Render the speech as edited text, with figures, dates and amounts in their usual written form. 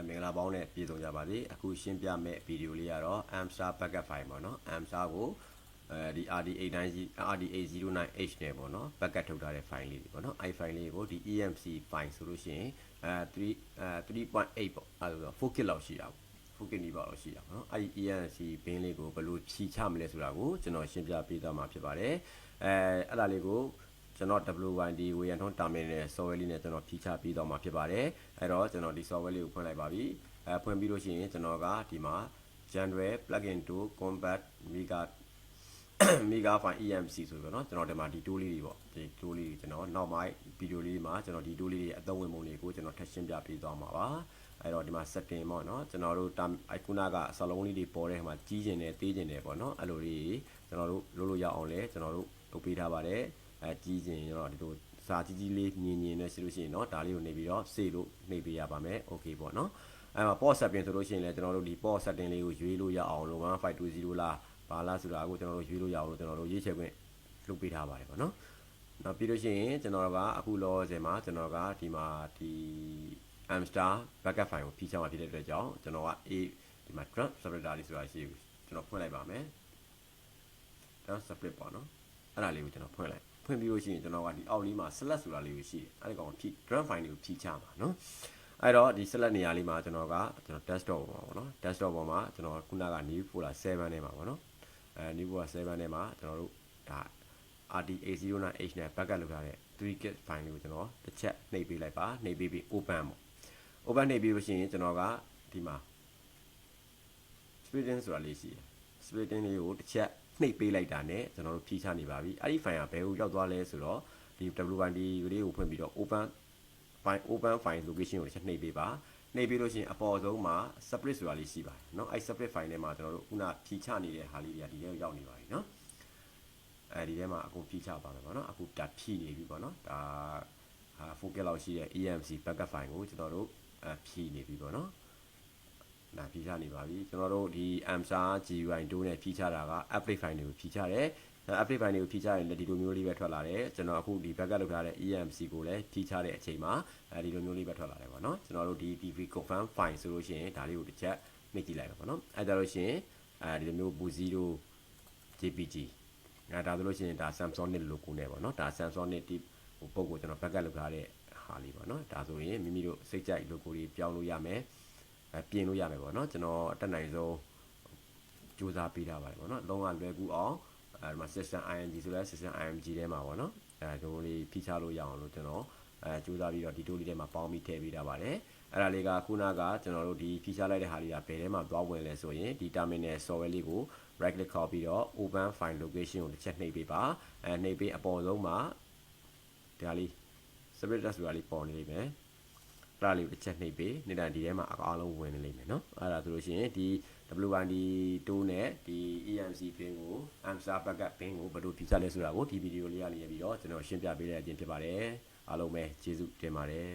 မင်္ဂလာပေါင်းနဲ့ပြည်စုံကြပါစေအခုရှင်းပြမယ့်ဗီဒီယိုလေးကတော့ Amstar backup file ပေါ့နော် Amstar ကိုဒီ RD809H နဲ့ပေါ့နော် backup ထုတ်ထားတဲ့ file လေးပေါ့နော်အဲ့ file လေးကိုဒီ EMC file ဆိုလို့ရှိရင်3.8 ပေါ့အဲ့ဒါဆို4 kg လောက်ရှိတာပေါ့4 kg နီးပါးလောက်ရှိတာပေါ့နော်အဲ့ဒီ EMC bin လေးကိုဘယ်လိုဖြီချမလဲဆိုတာကိုကျွန်တော်ရှင်းပြပေးသွားမှာဖြစ်ပါတယ်အဲ့ဒါလေးကိုကျွန်တော် WYD ဝေယံထွန်းတာမင်တဲ့ software လေးနဲ့ကျွန်တော်ဖြီချပြီးတော့မှာဖြစ်ပါတယ်အဲ့တော့ကျွန်တော်ဒီ software လေးကိုဖွင့်လိုက်ပါပြီဖွင့်ပြီးလို့ရှိရင်ကျွန်တော်ကဒီမှာ General plugin to combat mega file EMC ဆိုပြီးတော့เนาะကျွန်တော်ဒီမှာဒီ tool လေးတွေပေါ့ဒီ tool လေးတွေကျွန်တော်နောက်ပိုင်းဗီဒီယိုလေးမှာကျွန်တော်ဒီ tool လေးတွေအသုံးဝင်ပုံတွေကိုကျွန်တော်ထပ်ရှင်းပြပေးသွားမှာပါအဲ့တော့ဒီမှာ setting ပေါ့เนาะကျွန်တော်တို့ခုနကအစလုံးလေးတွေပေါ်တဲ့မှာကြီးကျင်တယ်သေးကျင်တယ်ပေါ့เนาะအဲ့လိုလေးကျွန်တော်တို့လုပ်လို့ရအောင်လဲကျွန်တော်တို့လုပ်ပေးထားပါတယ်ကြီးကျင်တော့ဒီလိုစာကြီးလေးမြင်နဲ့ရှိလို့ရှိရင်เนาะဒါလေးကိုနေပြီးတော့စေလို့နှိပ်ပေးရပါမယ် okay ပေါ့เนาะအဲ့မှာ port setting ဆိုလို့ရှိရင်လည်းကျွန်တော်တို့ဒီ port setting လေးကိုရွေးလို့ရအောင်လို့1520လားဘာလားဆိုတာကိုကျွန်တော်တို့ရွေးလို့ရအောင်လို့ကျွန်တော်တို့ရေးချယ်ခွင့်လုပ်ပေးထားပါတယ်ပေါ့เนาะနောက်ပြီးလို့ရှိရင်ကျွန်တော်ကအခုလောဆယ်မှာကျွန်တော်ကဒီမှာဒီ Amstar backup file ကိုဖြီးချမှာဖြစ်တဲ့အတွက်ကြောင့်ကျွန်တော်ကဒီမှာ trust separator လေးဆိုတာရှိကိုကျွန်တော်ဖွင့်လိုက်ပါမယ် trust separate ပေါ့เนาะအဲ့ဒါလေးကိုကျွန်တော်ဖွင့်ပြီးလို့ရှိရင်ကျွန်တော်ကဒီအောက်လေးမှာ select ဆိုတာလေးကိုရှိတယ်အဲ့ဒီကောင်ဖြီး drum file လေးကိုဖြီးချမှာเนาะအဲ့တော့ဒီ select နေရာလေးမှာကျွန်တော် desktop ပေါ်မှာပေါ့နော် desktop ပေါ်မှာကျွန်တော်ခုနက new folder 7ထဲမှာပေါ့နော်new folder 7ထဲမှာကျွန်တော်တို့ဒါ RD809H နဲ့ backup လုပ်ထားတဲ့ 3gig file လေးကိုကျွန်တော်တစ်ချက်နှိပ်ပေးလိုက်ပါနှိပ်ပေးပြီး open ပေါ့ open နှိပ်ပြီးလို့ရှိရင်ကျွန်တော်ကဒီမှာ splitting ဆိုတာလေးရှိတယ် splitting လေးကိုတစ်ချက်နှိပ်ပေးလိုက်တာနဲ့ကျွန်တော်တို့ဖြီးချနေပါပြီအဲ့ဒီ file ကဘယ်ကိုရောက်သွားလဲဆိုတော့ဒီ WYD လေးကိုဖွင့်ပြီးတော့ open file location ကိုတစ်ချက်နှိပ်ပေးပါနှိပ်ပေးလို့ရှိရင်အပေါ်ဆုံးမှာ separate ဆိုတာလေးရှိပါတယ်เนาะအဲ့ separate file ထဲမှာကျွန်တော်တို့ခုနဖြီးချနေတဲ့ဟာလေးတွေကဒီထဲကိုရောက်နေပါပြီเนาะအဲဒီထဲမှာအကုန်ဖြီးချပါမယ်ပေါ့เนาะအခုဒါဖြီးနေပြီပေါ့เนาะဒါ4K လောက်ရှိတဲ့ EMC backup file ကိုကျွန်တော်တို့ဖြီးနေပြီပေါ့เนาะဒါဖြီးချနေပါပြီကျွန်တော်တို့ဒီ Amstar GUI2 နဲ့ဖြီးချတာက update file တွေကိုဖြီးချတယ်update file တွေကိုဖြီးချရင်လည်းဒီလိုမျိုးလေးပဲထွက်လာတယ်ကျွန်တော်အခုဒီ backup လုပ်ထားတဲ့ EMC ကိုလည်းဖြီးချတဲ့အချိန်မှာဒီလိုမျိုးလေးပဲထွက်လာတယ်ပေါ့နော်ကျွန်တော်တို့ဒီ TV confirm file ဆိုလို့ရှိရင်ဒါလေးကိုတစ်ချက်နှိပ်ကြည့်လိုက်ပါပေါ့နော်အဲ့ဒါလို့ရှိရင်ဒီလိုမျိုး Buzero JPG ဒါဆိုလို့ရှိရင်ဒါ Samsung နဲ့ logo နဲ့ပေါ့နော်ဒါ Samsung နဲ့ဒီပုံကိုကျွန်တော် backup လုပ်ထားတဲ့ဟာလေးပေါ့နော်ဒါဆိုရင်မိမိတို့စိတ်ကြိုက် logo တွေပြောင်းလို့ရမယ်ပြင်လို့ရမယ်ပေါ့နော်ကျွန်တော်အတက်နိုင်ဆုံးစူးစမ်းပေးထားပါတယ်ပေါ့နော်လုံးဝလွယ်ကူအောင်ဒီမှာ system img ဆိုလဲ system img ထဲမှာပေါ့နော်ဒီလိုလေးဖိချလို့ရအောင်လို့ကျွန်တော်စူးစမ်းပြီးတော့ဒီတိုးလေးထဲမှာပေါင်းပြီးထည့်ပေးထားပါတယ်အဲ့ဒါလေးကခုနကကျွန်တော်တို့ဒီဖိချလိုက်တဲ့ဟာလေးကဘယ်ထဲမှာသွားဝင်လဲဆိုရင်ဒီ terminal software လေးကို right click ခေါက်ပြီးတော့ open file location ကိုတစ်ချက်နှိပ်ပေးပါနှိပ်ပေးအပေါ်ဆုံးမှာဒါလေး separate ဆိုတာလေးပေါ်နေလိမ့်မယ်အဲ့ဒါလေးကိုတစ်ချက်နှိပ်ပေးနေတာဒီထဲမှာအားလုံးဝင်နေလိမ့်မယ်เนาะအဲ့ဒါဆိုလို့ရှိရင်ဒီ WYD2 နဲ့ဒီ EMC bin ကို Amstar backup bin ကိုဘယ်လိုဖြီးချလဲဆိုတာကိုဒီဗီဒီယိုလေးကနေပြီးတော့ကျွန်တော်ရှင်းပြပေးတဲ့အခြင်းဖြစ်ပါတယ်အားလုံးပဲကျေးဇူးတင်ပါတယ်